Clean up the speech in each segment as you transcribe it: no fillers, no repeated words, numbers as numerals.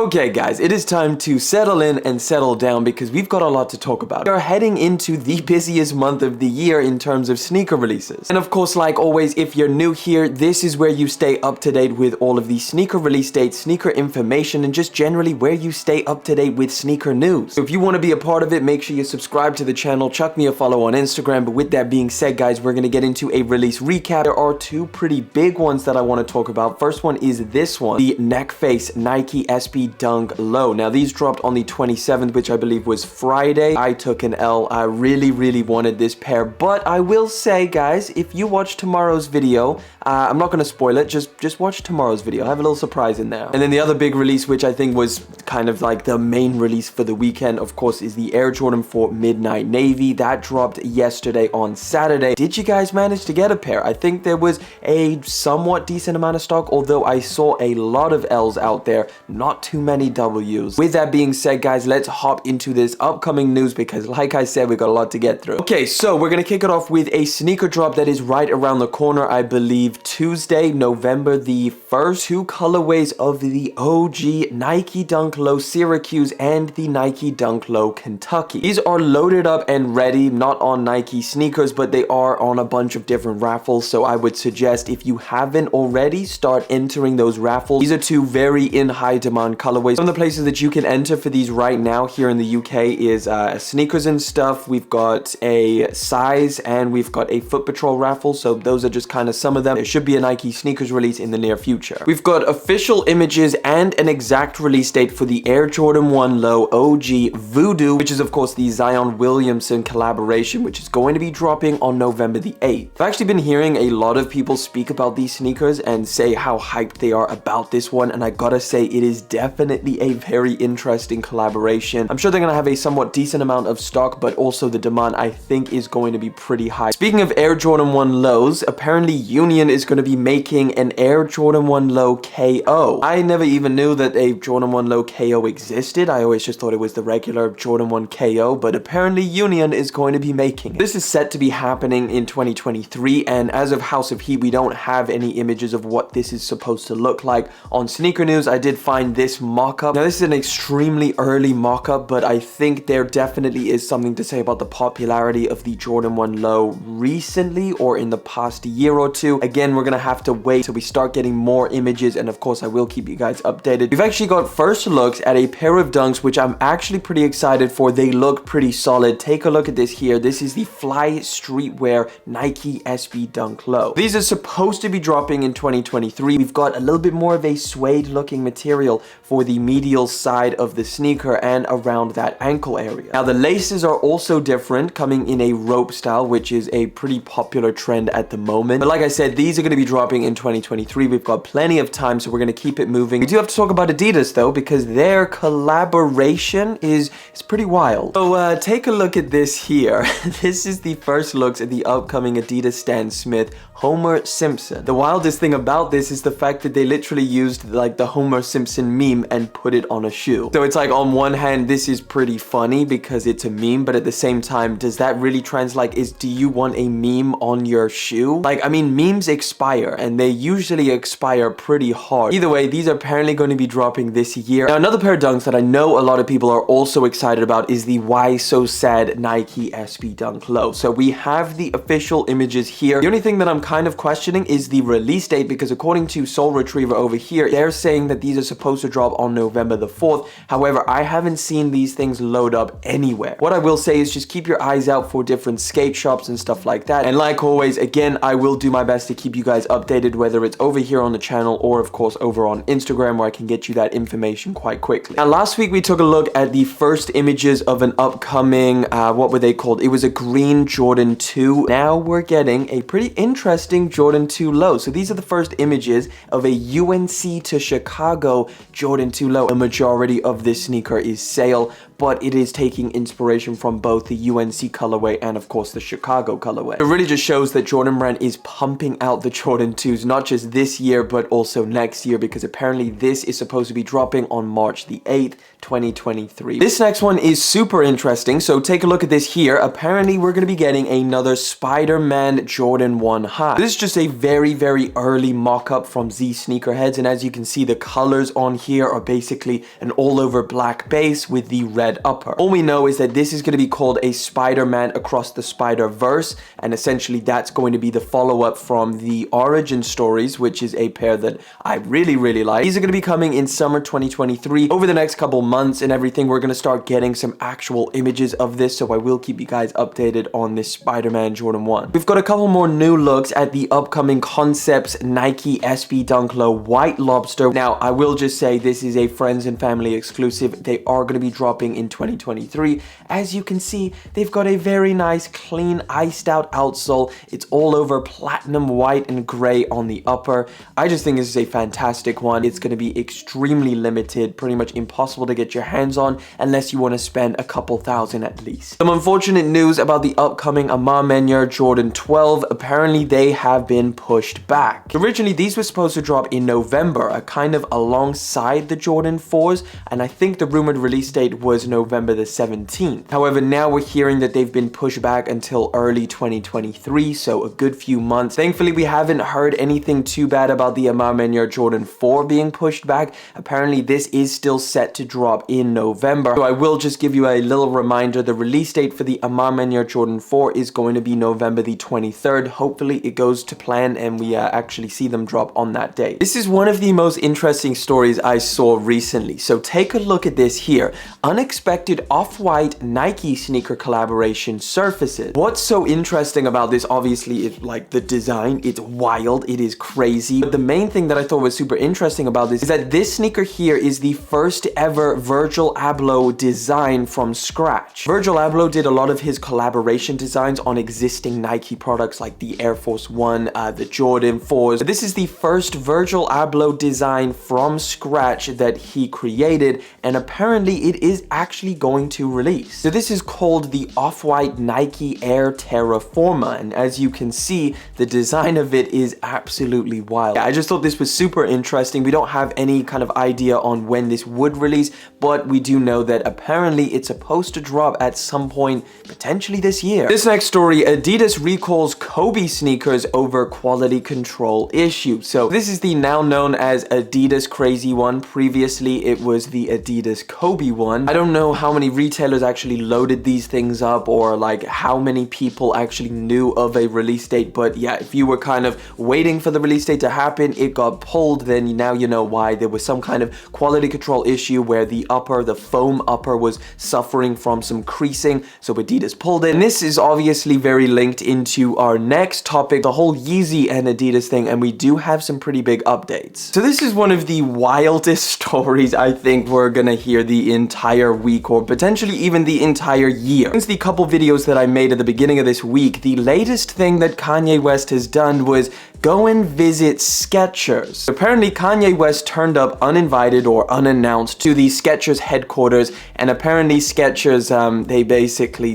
Okay guys, it is time to settle in and settle down because we've got a lot to talk about. We are heading into the busiest month of the year in terms of sneaker releases. And of course, like always, if you're new here, this is where you stay up to date with all of the sneaker release dates, sneaker information, and just generally where you stay up to date with sneaker news. So if you want to be a part of it, make sure you subscribe to the channel, chuck me a follow on Instagram. But with that being said, guys, we're going to get into a release recap. There are two pretty big ones that I want to talk about. First one is this one, the neck face Nike SB Dunk Low. Now these dropped on the 27th, which I believe was Friday. I took an L. I really wanted this pair, but I will say, guys, if you watch tomorrow's video, I'm not going to spoil it, just watch tomorrow's video. I have a little surprise in there. And then the other big release, which I think was kind of like the main release for the weekend, of course, is the Air Jordan 4 Midnight Navy. That dropped yesterday on Saturday. Did you guys manage to get a pair? I think there was a somewhat decent amount of stock, although I saw a lot of L's out there, not too many W's. With that being said, guys, let's hop into this upcoming news because, like I said, we got a lot to get through. Okay, so we're gonna kick it off with a sneaker drop that is right around the corner. I believe Tuesday, November the 1st. Two colorways of the OG Nike Dunk Low Syracuse and the Nike Dunk Low Kentucky. These are loaded up and ready, not on Nike sneakers, but they are on a bunch of different raffles. So I would suggest, if you haven't already, start entering those raffles. These are two very in high demand colorways. Some of the places that you can enter for these right now here in the UK is Sneakers and Stuff. We've got a Size and we've got a Foot Patrol raffle. So those are just kind of some of them. There should be a Nike sneakers release in the near future. We've got official images and an exact release date for the Air Jordan 1 Low OG Voodoo, which is of course the Zion Williamson collaboration, which is going to be dropping on November the 8th. I've actually been hearing a lot of people speak about these sneakers and say how hyped they are about this one, and I gotta say it is definitely a very interesting collaboration. I'm sure they're gonna have a somewhat decent amount of stock, but also the demand I think is going to be pretty high. Speaking of Air Jordan 1 Lows, apparently Union is going to be making an Air Jordan 1 Low KO. I never even knew that a Jordan 1 Low KO existed. I always just thought it was the regular Jordan 1 KO, but apparently Union is going to be making it. This is set to be happening in 2023, and as of House of Heat, we don't have any images of what this is supposed to look like. On Sneaker News, I did find this mock-up. Now, this is an extremely early mock-up, but I think there definitely is something to say about the popularity of the Jordan 1 Low recently or in the past year or two. Again, we're gonna have to wait till we start getting more images, and of course, I will keep you guys updated. We've actually got first looks at a pair of dunks, which I'm actually pretty excited for. They look pretty solid. Take a look at this here. This is the Fly Streetwear Nike SB Dunk Low. These are supposed to be dropping in 2023. We've got a little bit more of a suede looking material for the medial side of the sneaker and around that ankle area. Now the laces are also different, coming in a rope style, which is a pretty popular trend at the moment. But like I said, these are going to be dropping in 2023. We've got plenty of time, so we're going to keep it moving. We do have to talk about Adidas though, because their collaboration is pretty wild. So take a look at this here. This is the first looks at the upcoming Adidas Stan Smith Homer Simpson. The wildest thing about this is the fact that they literally used like the Homer Simpson meme and put it on a shoe. So it's like, on one hand, this is pretty funny because it's a meme, but at the same time, does that really translate? Do you want a meme on your shoe? Like, I mean, memes expire and they usually expire pretty hard. Either way, these are apparently going to be dropping this year. Now, another pair of dunks that I know a lot of people are also excited about is the Why So Sad Nike SB Dunk Low. So we have the official images here. The only thing that I'm kind of questioning is the release date, because according to Soul Retriever over here, they're saying that these are supposed to drop on November the 4th. However, I haven't seen these things load up anywhere. What I will say is just keep your eyes out for different skate shops and stuff like that. And like always, again, I will do my best to keep you guys updated, whether it's over here on the channel or of course over on Instagram, where I can get you that information quite quickly. Now, last week we took a look at the first images of an upcoming, what were they called? It was a green Jordan 2. Now we're getting a pretty interesting Jordan 2 Low. So these are the first images of a UNC to Chicago Jordan 2 Low. A majority of this sneaker is sale, but it is taking inspiration from both the UNC colorway and of course the Chicago colorway. It really just shows that Jordan Brand is pumping out the Jordan 2s, not just this year, but also next year, because apparently this is supposed to be dropping on March the 8th, 2023. This next one is super interesting, so take a look at this here. Apparently we're going to be getting another Spiderman Jordan 1 high. This is just a very early mock-up from Z Sneakerheads, and as you can see, the colors on here are basically an all-over black base with the red upper. All we know is that this is going to be called a Spider-Man Across the Spider-Verse, and essentially that's going to be the follow-up from the Origin Stories, which is a pair that I really like. These are going to be coming in summer 2023. Over the next couple months and everything, we're going to start getting some actual images of this, so I will keep you guys updated on this Spider-Man Jordan 1. We've got a couple more new looks at the upcoming Concepts Nike SB Dunk Low White Lobster. Now, I will just say this is a friends and family exclusive. They are going to be dropping in 2023. As you can see, they've got a very nice, clean, iced out outsole. It's all over platinum white and gray on the upper. I just think this is a fantastic one. It's going to be extremely limited, pretty much impossible to get your hands on unless you want to spend a couple thousand at least. Some unfortunate news about the upcoming Maniere Jordan 12. Apparently they have been pushed back. Originally these were supposed to drop in November, kind of alongside the Jordan 4s, and I think the rumored release date was November the 17th. However, now we're hearing that they've been pushed back until early 2023, so a good few months. Thankfully we haven't heard anything too bad about the Maniere Jordan 4 being pushed back. Apparently this is still set to drop in November, so I will just give you a little reminder. The release date for the Maniere Jordan 4 is going to be November the 23rd. Hopefully it goes to plan and we actually see them drop on that day. This is one of the most interesting stories I saw recently, so take a look at this here. Unexpected off-white Nike sneaker collaboration surfaces. What's so interesting about this, obviously, is like the design. It's wild, it is crazy, but the main thing that I thought was super interesting about this is that this sneaker here is the first ever Virgil Abloh design from scratch. Virgil Abloh did a lot of his collaboration designs on existing Nike products like the Air Force One, the Jordan 4s. But this is the first Virgil Abloh design from scratch that he created, and apparently it is actually going to release. So this is called the Off-White Nike Air Terraforma, and as you can see, the design of it is absolutely wild. I just thought this was super interesting. We don't have any kind of idea on when this would release, but we do know that apparently it's supposed to drop at some point, potentially this year. This next story, Adidas recalls Kobe sneakers over quality control issue. So this is the now known as Adidas Crazy one. Previously it was the Adidas Kobe one. I don't know how many retailers actually loaded these things up, or like how many people actually knew of a release date, but yeah, if you were kind of waiting for the release date to happen, it got pulled, then now you know why. There was some kind of quality control issue where the upper, the foam upper, was suffering from some creasing, so Adidas pulled it. And this is obviously very linked into our next topic, the whole Yeezy and Adidas thing, and we do have some pretty big updates. So this is one of the wildest stories I think we're gonna hear the entire week, or potentially even the entire year. Since the couple videos that I made at the beginning of this week, the latest thing that Kanye West has done was go and visit Skechers. Apparently Kanye West turned up uninvited or unannounced to the Skechers headquarters, and apparently Skechers,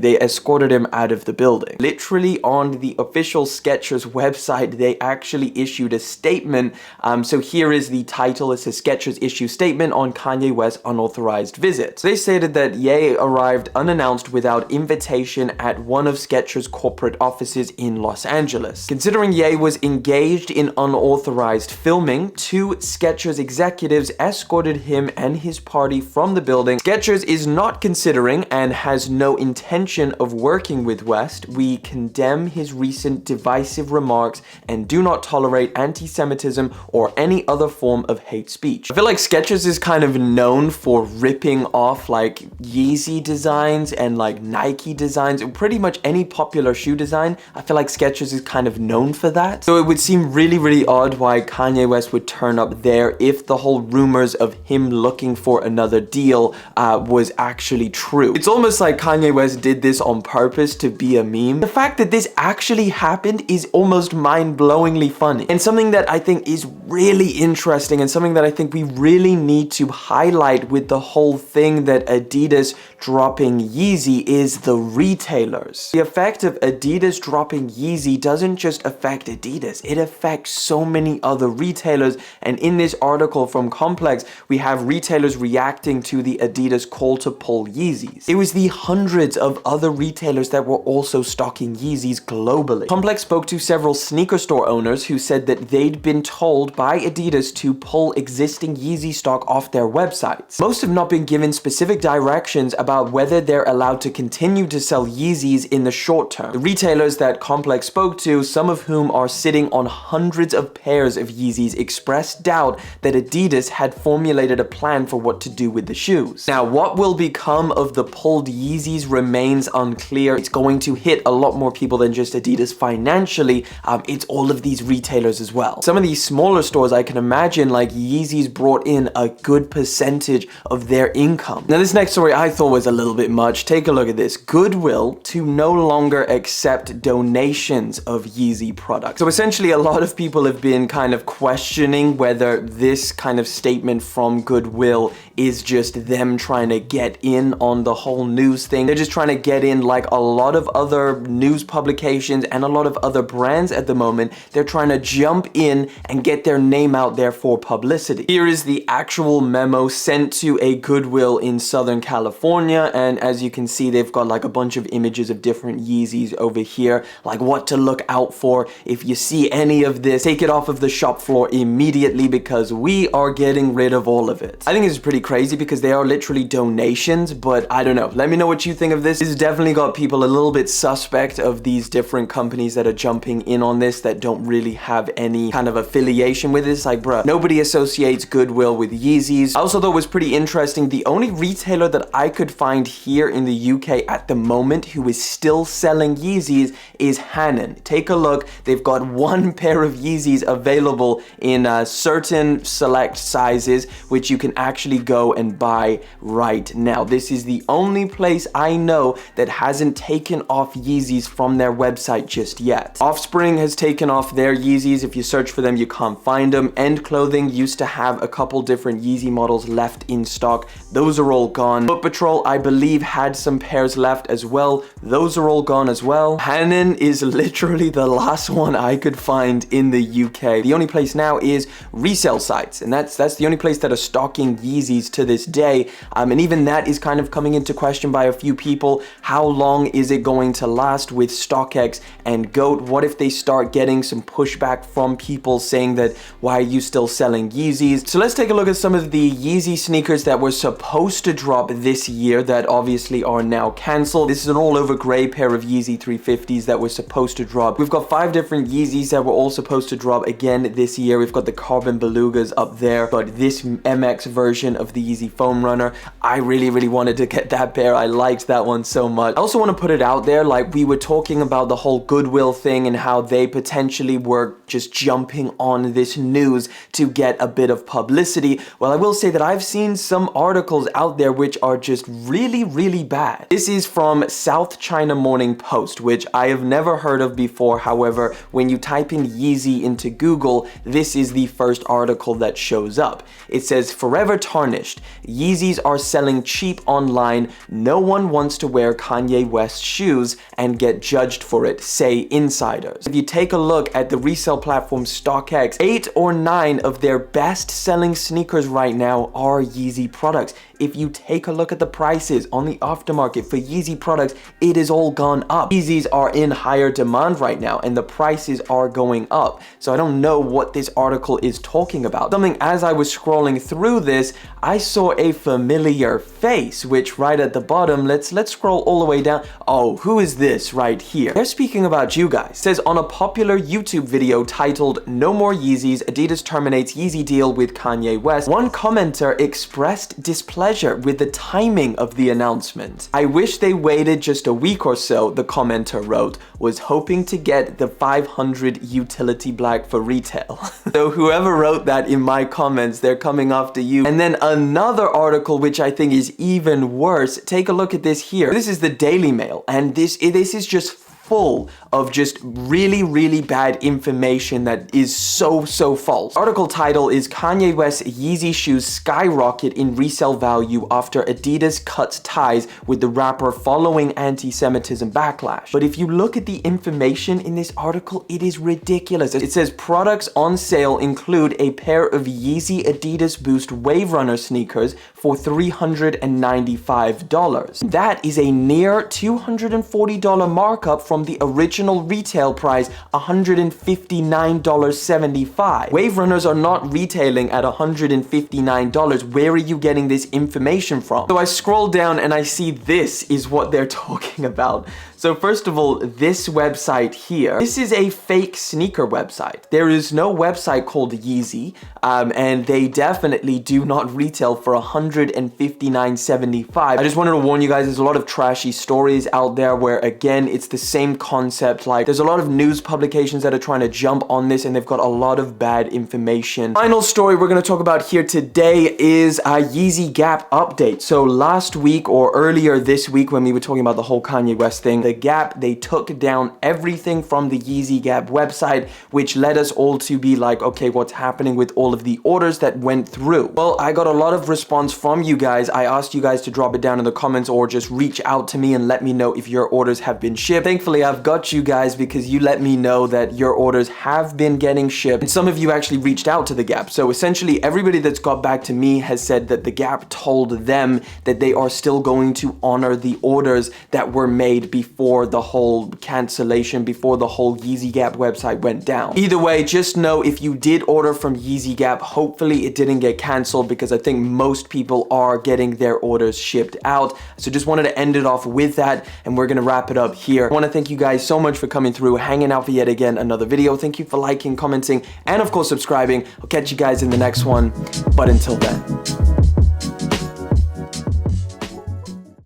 they escorted him out of the building. Literally on the official Skechers website, they actually issued a statement. So here is the title. It says Skechers issue statement on Kanye West unauthorized visit. They stated that Ye arrived unannounced without invitation at one of Skechers corporate offices in Los Angeles. Considering Ye was engaged in unauthorized filming, two Skechers executives escorted him and his party from the building. Skechers is not considering and has no intention of working with West. We condemn his recent divisive remarks and do not tolerate anti-Semitism or any other form of hate speech. I feel like Skechers is kind of known for ripping off like Yeezy designs and like Nike designs, and pretty much any popular shoe design. I feel like Skechers is kind of known for that. So it would seem really odd why Kanye West would turn up there if the whole rumors of him looking for another deal was actually true. It's almost like Kanye West did this on purpose to be a meme. The fact that this actually happened is almost mind-blowingly funny, and something that I think is really interesting, and something that I think we really need to highlight with the whole thing that Adidas dropping Yeezy is the retailers. The effect of Adidas dropping Yeezy doesn't just affect Adidas, it affects so many other retailers, and in this article from Complex, we have retailers reacting to the Adidas call to pull Yeezys. It was the hundreds of other retailers that were also stocking Yeezys globally. Complex spoke to several sneaker store owners who said that they'd been told by Adidas to pull existing Yeezy stock off their websites. Most have not been given specific directions about whether they're allowed to continue to sell Yeezys in the short term. The retailers that Complex spoke to, some of whom are sitting on hundreds of pairs of Yeezys, expressed doubt that Adidas had formulated a plan for what to do with the shoes. Now, what will become of the pulled Yeezys remains unclear. It's going to hit a lot more people than just Adidas financially. It's all of these retailers as well. Some of these smaller stores, I can imagine, like Yeezys brought in a good percentage of their income. Now, this next story I thought was a little bit much. Take a look at this. Goodwill to no longer accept donations of Yeezy products. So essentially, a lot of people have been kind of questioning whether this kind of statement from Goodwill is just them trying to get in on the whole news thing. They're just trying to get in like a lot of other news publications and a lot of other brands at the moment. They're trying to jump in and get their name out there for publicity. Here is the actual memo sent to a Goodwill in Southern California, and as you can see, they've got like a bunch of images of different Yeezys over here, like what to look out for. If you see any of this, take it off of the shop floor immediately because we are getting rid of all of it. I think this is pretty crazy because they are literally donations, but I don't know. Let me know what you think of this. This has definitely got people a little bit suspect of these different companies that are jumping in on this that don't really have any kind of affiliation with this. Like, bruh, nobody associates Goodwill with Yeezys. I also thought it was pretty interesting. The only retailer that I could find here in the UK at the moment who is still selling Yeezys is Hanon. Take a look. They've got one pair of Yeezys available in certain select sizes, which you can actually go and buy right now. This is the only place I know that hasn't taken off Yeezys from their website just yet. Offspring has taken off their Yeezys. If you search for them, you can't find them. End Clothing used to have a couple different Yeezy models left in stock. Those are all gone. Foot Patrol, I believe, had some pairs left as well. Those are all gone as well. Hanon is literally the last one I could find in the UK. The only place now is resale sites, and that's the only place that are stocking Yeezys to this day. And even that is kind of coming into question by a few people. How long is it going to last with StockX and GOAT? What if they start getting some pushback from people saying that, why are you still selling Yeezys? So let's take a look at some of the Yeezy sneakers that were supposed to drop this year that obviously are now cancelled. This is an all over gray pair of Yeezy 350s that were supposed to drop. We've got 5 different Yeezys that were all supposed to drop again this year. We've got the Carbon Belugas up there, but this MX version of the Yeezy Foam Runner, I really wanted to get that pair. I liked that one so much. I also want to put it out there, like we were talking about the whole Goodwill thing and how they potentially were just jumping on this news to get a bit of publicity. Well, I will say that I've seen some articles out there which are just really bad. This is from South China Morning Post, which I have never heard of before. However, when you type in Yeezy into Google, this is the first article that shows up. It says, forever tarnished. Yeezys are selling cheap online. No one wants to wear Kanye West shoes and get judged for it, say insiders. If you take a look at the resale platform StockX, 8 or 9 of their best-selling sneakers right now are Yeezy products. If you take a look at the prices on the aftermarket for Yeezy products, it is all gone up. Yeezys are in higher demand right now and the prices are going up. So I don't know what this article is talking about. Something, as I was scrolling through this, I saw a familiar face, which right at the bottom, let's scroll all the way down. Oh, who is this right here? They're speaking about you guys. It says, on a popular YouTube video titled "No More Yeezys, Adidas Terminates Yeezy Deal with Kanye West," one commenter expressed displeasure with the timing of the announcement. I wish they waited just a week or so, the commenter wrote, was hoping to get the 500 utility black for retail. So whoever wrote that in my comments, they're coming after you. And then another article, which I think is even worse. Take a look at this here. This is the Daily Mail, and this is just full of just really bad information that is so false. Article title is Kanye West's Yeezy shoes skyrocket in resale value after Adidas cuts ties with the rapper following anti-Semitism backlash. But if you look at the information in this article, it is ridiculous. It says products on sale include a pair of Yeezy Adidas Boost Wave Runner sneakers for $395. That is a near $240 markup from the original retail price, $159.75. Wave Runners are not retailing at $159. Where are you getting this information from? So I scroll down and I see this is what they're talking about. So first of all, this website here, this is a fake sneaker website. There is no website called Yeezy, and they definitely do not retail for $159.75. I just wanted to warn you guys, there's a lot of trashy stories out there where, again, it's the same concept. Like, there's a lot of news publications that are trying to jump on this, and they've got a lot of bad information. Final story we're going to talk about here today is a Yeezy Gap update. So last week or earlier this week, when we were talking about the whole Kanye West thing, the Gap, they took down everything from the Yeezy Gap website, which led us all to be like, okay, what's happening with all of the orders that went through? Well, I got a lot of response from you guys. I asked you guys to drop it down in the comments or just reach out to me and let me know if your orders have been shipped. Thankfully, I've got you guys because you let me know that your orders have been getting shipped, and some of you actually reached out to the Gap. So essentially, everybody that's got back to me has said that the Gap told them that they are still going to honor the orders that were made before the whole cancellation, before the whole Yeezy Gap website went down. Either way, just know if you did order from Yeezy Gap, hopefully it didn't get canceled, because I think most people are getting their orders shipped out. So just wanted to end it off with that, and we're gonna wrap it up here. I want to thank you guys so much for coming through, hanging out for yet again another video. Thank you for liking, commenting, and of course subscribing. I'll catch you guys in the next one, but until then.